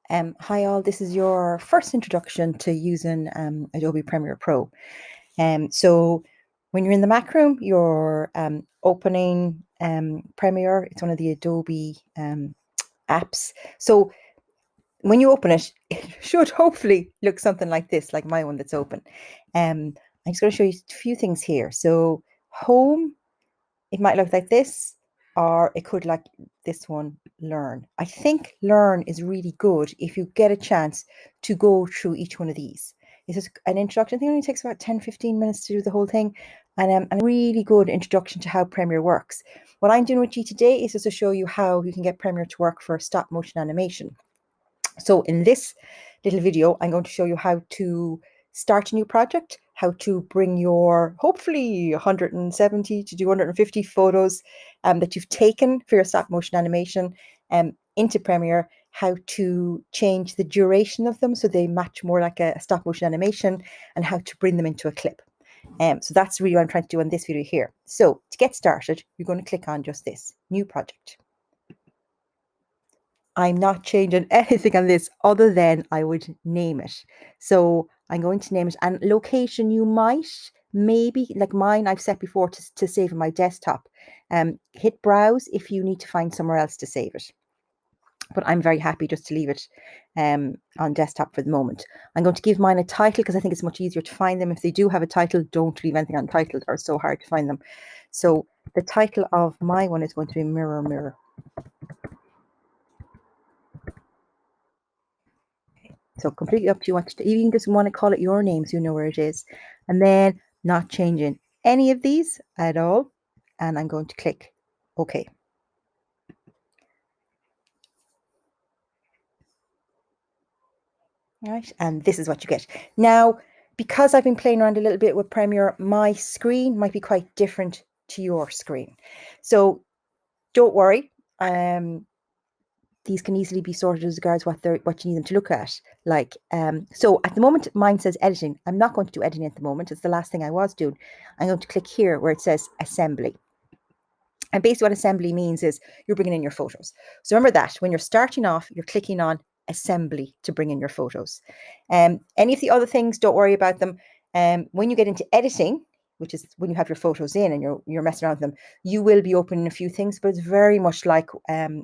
Hi all, this is your first introduction to using Adobe Premiere Pro. So when you're in the Mac room, you're opening Premiere. It's one of the Adobe apps. So when you open it, it should hopefully look something like this, like my one that's open. I'm just going to show you a few things here. So home, it might look like this, or it could like this one, learn. I think learn is really good if you get a chance to go through each one of these. This is an introduction. I think it only takes about 10-15 minutes to do the whole thing, and a really good introduction to how Premiere works. What I'm doing with you today is just to show you how you can get Premiere to work for stop motion animation. So in this little video, I'm going to show you how to start a new project, how to bring your hopefully 170 to 250 photos that you've taken for your stop motion animation into Premiere, how to change the duration of them so they match more like a stop motion animation, and how to bring them into a clip. So that's really what I'm trying to do in this video here. So to get started, you're going to click on just this, new project. I'm not changing anything on this other than I would name it. So I'm going to name it, and location you might, maybe like mine I've set before to save on my desktop. Hit browse if you need to find somewhere else to save it. But I'm very happy just to leave it on desktop for the moment. I'm going to give mine a title because I think it's much easier to find them. If they do have a title, don't leave anything untitled or so hard to find them. So the title of my one is going to be Mirror Mirror. So completely up to you what to do. You can just want to call it your name so you know where it is. And then not changing any of these at all. And I'm going to click OK. All right, and this is what you get. Now, because I've been playing around a little bit with Premiere, my screen might be quite different to your screen. So don't worry. These can easily be sorted as regards what you need them to look at. Like, so at the moment, mine says editing. I'm not going to do editing at the moment. It's the last thing I was doing. I'm going to click here where it says assembly. And basically what assembly means is you're bringing in your photos. So remember that when you're starting off, you're clicking on assembly to bring in your photos. Any of the other things, don't worry about them. When you get into editing, which is when you have your photos in and you're messing around with them, you will be opening a few things, but it's very much like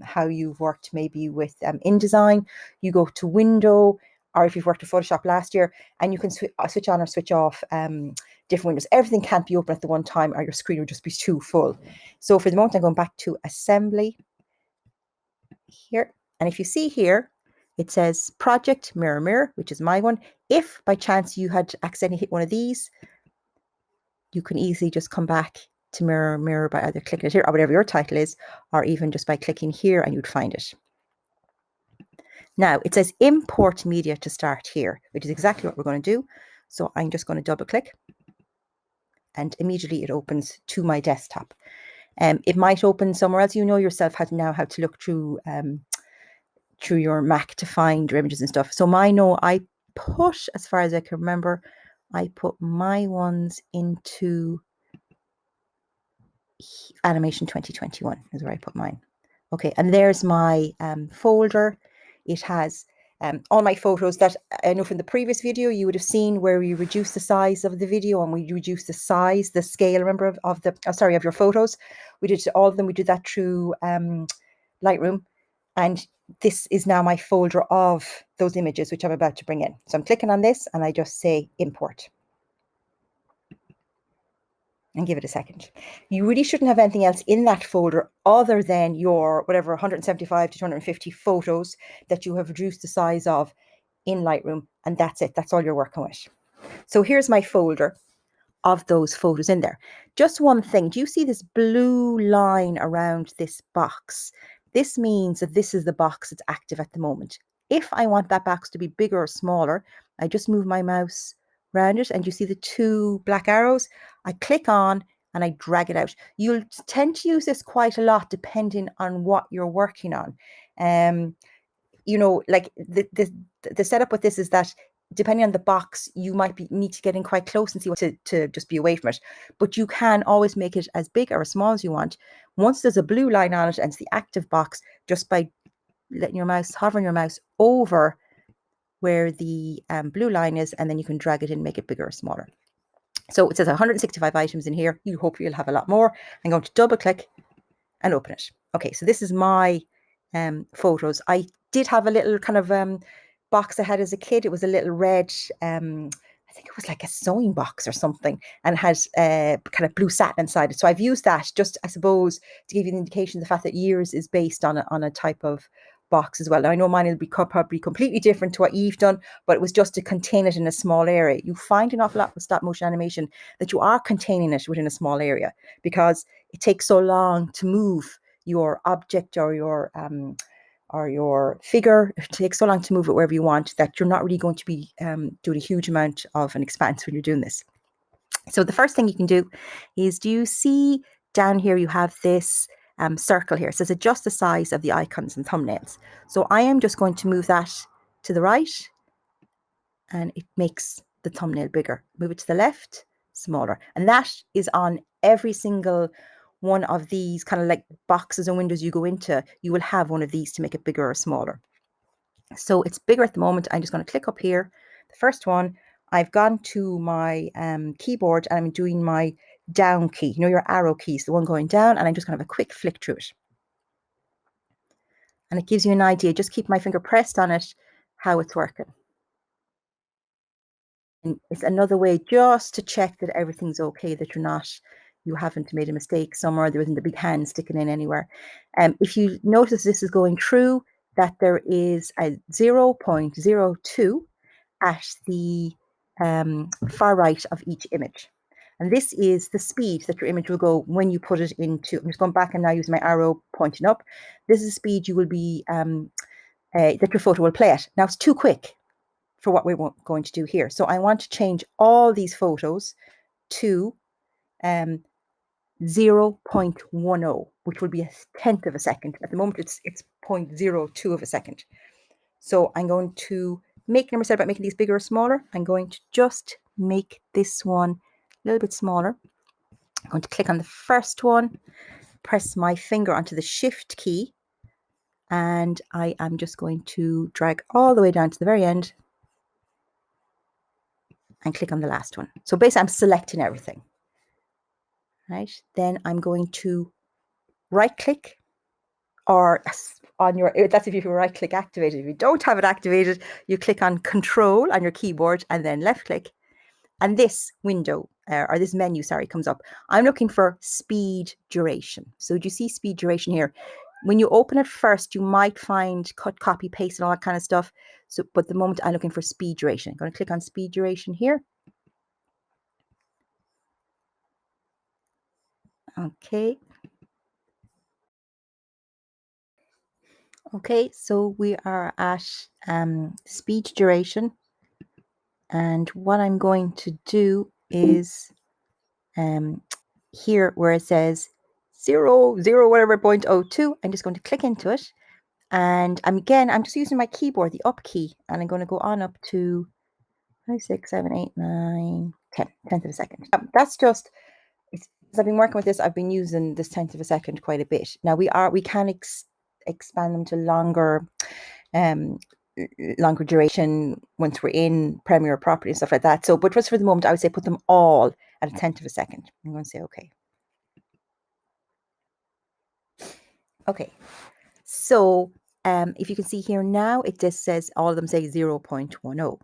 how you've worked maybe with InDesign. You go to Window, or if you've worked with Photoshop last year, and you can switch on or switch off different windows. Everything can't be open at the one time or your screen will just be too full. So for the moment, I'm going back to assembly here. And if you see here, it says project Mirror Mirror, which is my one. If by chance you had accidentally hit one of these, you can easily just come back to Mirror Mirror by either clicking it here or whatever your title is, or even just by clicking here and you'd find it. Now it says import media to start here, which is exactly what we're going to do. So I'm just going to double click and immediately it opens to my desktop. It might open somewhere else. You know yourself how to look through your Mac to find your images and stuff. So I put, as far as I can remember, I put my ones into Animation 2021 is where I put mine. Okay, and there's my folder. It has all my photos that I know from the previous video you would have seen where we reduce the size of the video and we reduce the scale, remember, of your photos. We did all of them. We did that through Lightroom. And this is now my folder of those images, which I'm about to bring in. So I'm clicking on this and I just say import. And give it a second. You really shouldn't have anything else in that folder other than your whatever 175 to 250 photos that you have reduced the size of in Lightroom, and that's it. That's all you're working with. So here's my folder of those photos in there. Just one thing, do you see this blue line around this box? This means that this is the box that's active at the moment. If I want that box to be bigger or smaller, I just move my mouse around it and you see the two black arrows. I click on and I drag it out. You'll tend to use this quite a lot depending on what you're working on. You know, like the setup with this is that depending on the box, you might need to get in quite close and see what to just be away from it. But you can always make it as big or as small as you want. Once there's a blue line on it and it's the active box, just by letting your mouse, hovering your mouse over where the blue line is, and then you can drag it in, make it bigger or smaller. So it says 165 items in here. You hope you'll have a lot more. I'm going to double click and open it. Okay, so this is my photos. I did have a little kind of box I had as a kid. It was a little red, I think it was like a sewing box or something, and had kind of blue satin inside it. So I've used that just, I suppose, to give you an indication of the fact that years is based on a type of box as well. Now, I know mine will be probably completely different to what you've done, but it was just to contain it in a small area. You find an awful lot with stop motion animation that you are containing it within a small area, because it takes so long to move your object or your figure. It takes so long to move it wherever you want that you're not really going to be doing a huge amount of an expanse when you're doing this. So the first thing you can do is, do you see down here you have this circle here? It says adjust the size of the icons and thumbnails. So I am just going to move that to the right, and it makes the thumbnail bigger. Move it to the left, smaller. And that is on every single one of these kind of like boxes and windows you go into. You will have one of these to make it bigger or smaller. So it's bigger at the moment. I'm just going to click up here. The first one, I've gone to my keyboard and I'm doing my down key. You know, your arrow keys, the one going down, and I'm just going to have a quick flick through it. And it gives you an idea. Just keep my finger pressed on it, how it's working. And it's another way just to check that everything's okay, that you haven't made a mistake somewhere, there isn't a big hand sticking in anywhere. If you notice this is going through, that there is a 0.02 at the far right of each image. And this is the speed that your image will go when you put it into, I'm just going back and now using my arrow pointing up. This is the speed you will be, that your photo will play at. Now it's too quick for what we're going to do here. So I want to change all these photos to 0.10, which will be a tenth of a second. At the moment, it's 0.02 of a second. So I'm going to make, number 7 about making these bigger or smaller. I'm going to just make this one a little bit smaller. I'm going to click on the first one, press my finger onto the shift key, and I am just going to drag all the way down to the very end and click on the last one. So basically I'm selecting everything. Right, then I'm going to right click, or on your, that's if you have right click activated. If you don't have it activated, you click on Control on your keyboard and then left click, and this window or this menu, sorry, comes up. I'm looking for speed duration. So do you see speed duration here? When you open it first, you might find cut, copy, paste, and all that kind of stuff. So, but the moment I'm looking for speed duration, I'm going to click on speed duration here. Okay. Okay, so we are at speed duration, and what I'm going to do is here where it says 0, whatever, 0.02, I'm just going to click into it, and I'm just using my keyboard, the up key, and I'm going to go on up to 5, 6, 7, 8, 9, 10, tenth of a second. That's just, as I've been working with this, I've been using this tenth of a second quite a bit. Now we can expand them to longer duration once we're in Premiere properly and stuff like that. So, but just for the moment, I would say put them all at a tenth of a second. I'm going to say okay. Okay, so if you can see here now, it just says all of them say 0.10.